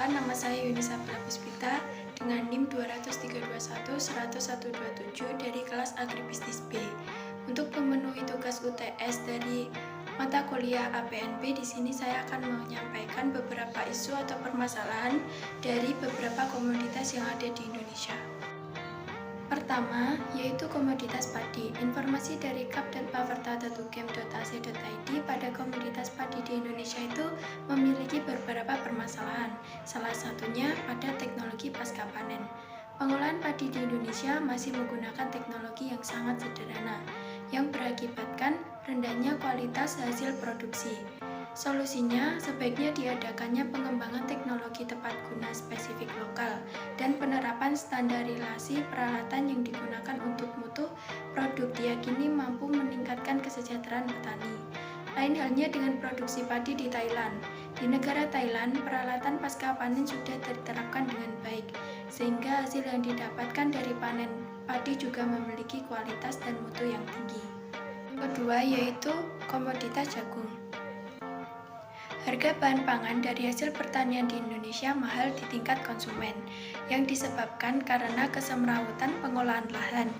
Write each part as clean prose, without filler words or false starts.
Perkenalkan, nama saya Yunisa Puspita dengan NIM 23211100127 dari kelas Agribisnis B. Untuk memenuhi tugas UTS dari mata kuliah APNP, di sini saya akan menyampaikan beberapa isu atau permasalahan dari beberapa komoditas yang ada di Indonesia. Pertama, yaitu komoditas padi. Informasi dari kap.paverta.ugm.ac.id pada komoditas padi di Indonesia itu memiliki beberapa permasalahan. Salah satunya pada teknologi pasca panen. Pengolahan padi di Indonesia masih menggunakan teknologi yang sangat sederhana, yang berakibatkan rendahnya kualitas hasil produksi. Solusinya, sebaiknya diadakannya pengembangan teknologi tepat guna spesifik lokal dan penerapan standarisasi peralatan yang digunakan untuk mutu produk diyakini mampu meningkatkan kesejahteraan petani. Lain halnya dengan produksi padi di Thailand. Di negara Thailand, peralatan pasca panen sudah diterapkan dengan baik, sehingga hasil yang didapatkan dari panen padi juga memiliki kualitas dan mutu yang tinggi. Yang kedua yaitu komoditas jagung. Harga bahan pangan dari hasil pertanian di Indonesia mahal di tingkat konsumen, yang disebabkan karena kesemrawutan pengolahan lahan,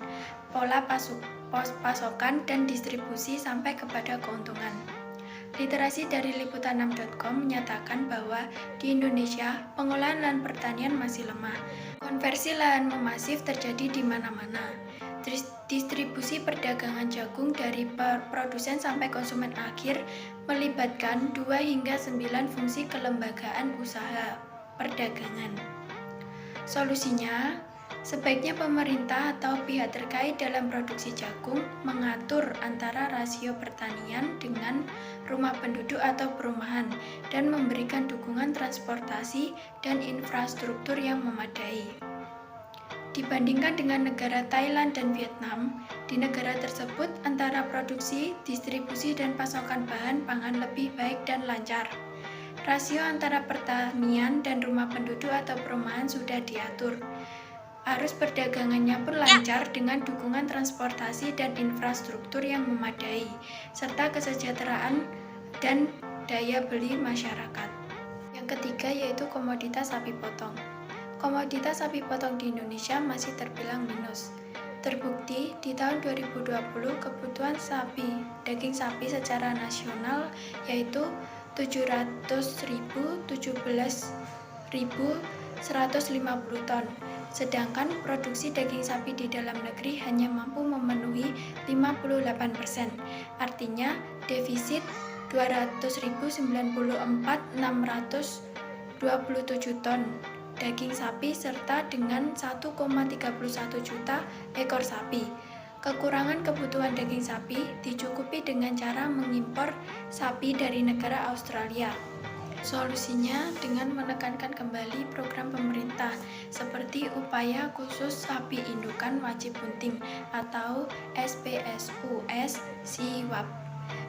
pola pasokan dan distribusi sampai kepada keuntungan. Literasi dari liputan6.com menyatakan bahwa di Indonesia pengolahan lahan pertanian masih lemah. Konversi lahan memasif terjadi di mana-mana. Distribusi perdagangan jagung dari produsen sampai konsumen akhir melibatkan 2 hingga 9 fungsi kelembagaan usaha perdagangan. Solusinya, sebaiknya pemerintah atau pihak terkait dalam produksi jagung mengatur antara rasio pertanian dengan rumah penduduk atau perumahan dan memberikan dukungan transportasi dan infrastruktur yang memadai. Dibandingkan dengan negara Thailand dan Vietnam, di negara tersebut antara produksi, distribusi, dan pasokan bahan pangan lebih baik dan lancar. Rasio antara pertanian dan rumah penduduk atau perumahan sudah diatur. Arus perdagangannya pun lancar dengan dukungan transportasi dan infrastruktur yang memadai, serta kesejahteraan dan daya beli masyarakat. Yang ketiga yaitu komoditas sapi potong. Komoditas sapi potong di Indonesia masih terbilang minus. Terbukti di tahun 2020 kebutuhan daging sapi secara nasional yaitu 717.150 ton. Sedangkan produksi daging sapi di dalam negeri hanya mampu memenuhi 58%. Artinya defisit 200.094.627 ton daging sapi serta dengan 1,31 juta ekor sapi. Kekurangan kebutuhan daging sapi dicukupi dengan cara mengimpor sapi dari negara Australia. Solusinya dengan menekankan kembali program pemerintah seperti upaya khusus sapi indukan wajib bunting atau SPSUS Siwap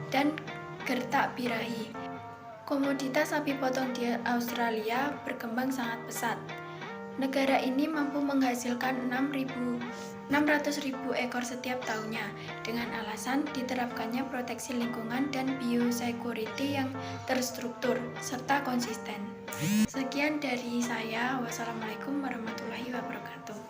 dan gertak birahi. Komoditas sapi potong di Australia berkembang sangat pesat. Negara ini mampu menghasilkan 600.000 ekor setiap tahunnya dengan alasan diterapkannya proteksi lingkungan dan biosecurity yang terstruktur serta konsisten. Sekian dari saya. Wassalamualaikum warahmatullahi wabarakatuh.